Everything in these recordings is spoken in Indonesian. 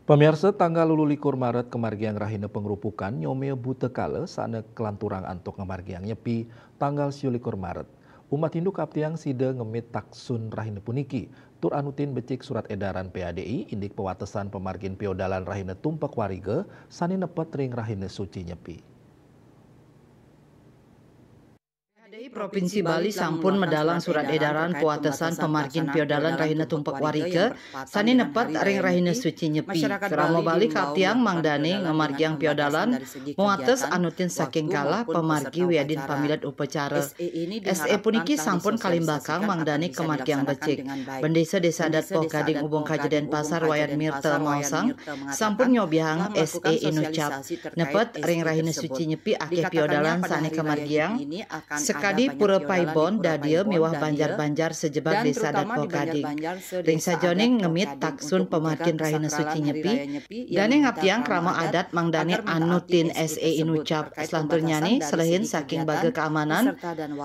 Pemirsa tanggal 21 Maret kemargiang rahina pengrupukan nyome buta kala sana kelanturang antuk kemargiang nyepi tanggal 21 Maret. Umat Hindu kaptiang sida ngemit taksun rahina puniki. Tur anutin becik surat edaran PADI indik pewatesan pemargin piodalan rahina tumpak wariga sani nepet ring rahina suci nyepi. PADI Provinsi Bali sampun medalang surat edaran pewatesan pemargin piodalan rahina tumpak warike sani nepet ring rahina suci nyepi. Keramo Bali kaptiang mangdane ngemargiang piodalan muates anutin saking kala pemargi wiadin pamilat upacara. SE puniki sampun kalimbakang mangdane kemargiang becik. Bendesa Desa Adat Poh Gading Ubung Kajeden Pasar Wayan Mirta Mausang sampun nyobiang SE inucap nepet ring rahina suci nyepi akeh piodalan sani kemargiang sekadi pura paibon dadia mewah banjar-banjar sejebak Desa Adat Poh Gading. Ring sajoning ngemit taksun pemargin rahina suci nyepi dane ngaptiang krama adat mangdane anutin SE inucap selanturnya nih selain saking baga keamanan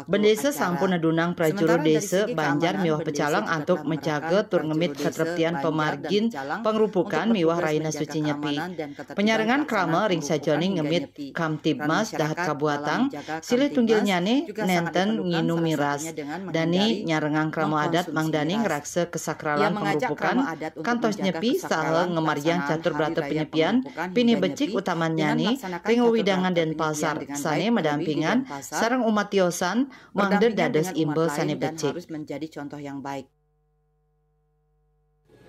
bendesa sampun nedunang prajuru desa banjar mewah pecalang antuk menjaga tur ngemit ketreptian pemargin pengrupukan mewah rahina suci nyepi. Penyarengan krama ring sajoning ngemit Kamtibmas Dahat Kabuatang silih tunggilnya nih nenten nginu miras dani nyarengang krama adat mangdani ngerakse kesakralan pengrupukan kantos nyepi saha ngemarjang catur brata penyepian pini becik utamanya nih ring widangan dan pasar sane medampingan sareng umat tiosan mangde dades imbel sane becik menjadi contoh yang baik.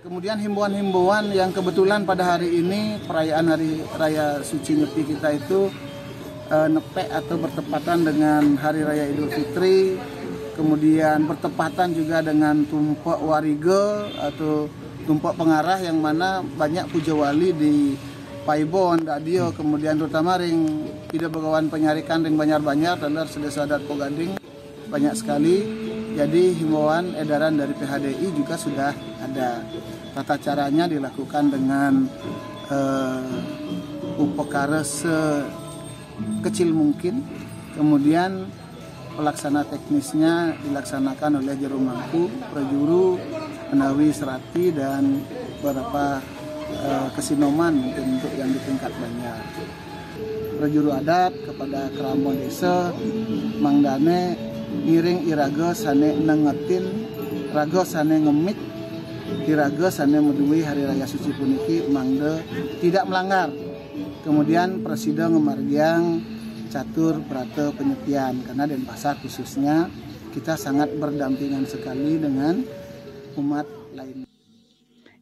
Kemudian himbauan-himbauan yang kebetulan pada hari ini perayaan Hari Raya Suci Nyepi kita itu nepek atau bertepatan dengan Hari Raya Idul Fitri, kemudian bertepatan juga dengan tumpak wariga atau tumpak pengarah yang mana banyak puja wali di Paibon, Dadio, kemudian terutama ring tidak begawan penyarikan ring banjar-banjar dan Desa Adat Poh Gading banyak sekali. Jadi himbauan edaran dari PHDI juga sudah ada. Tata caranya dilakukan dengan upakara sekecil mungkin, kemudian pelaksana teknisnya dilaksanakan oleh juru mangku, prajuru, penawi serati dan beberapa kesinoman mungkin untuk yang di tingkat banyak. Prajuru adat kepada keramo desa mangdane ngiring iraga sane nengetin raga sane ngemit iraga sane medui hari raya suci puniki mangde tidak melanggar. Kemudian presida ngemargiang catur brata penyepian karena Denpasar khususnya kita sangat berdampingan sekali dengan umat lain.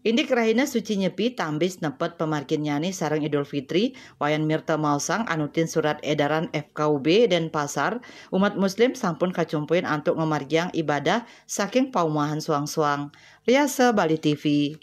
Indik rahina suci nyepi tambis nepet pemargin nyani sareng Idul Fitri Wayan Mirta Mausang anutin surat edaran FKUB Denpasar umat muslim sampun kacumpuin antuk ngemargiang ibadah saking paumahan suang-suang. Riasa Bali TV.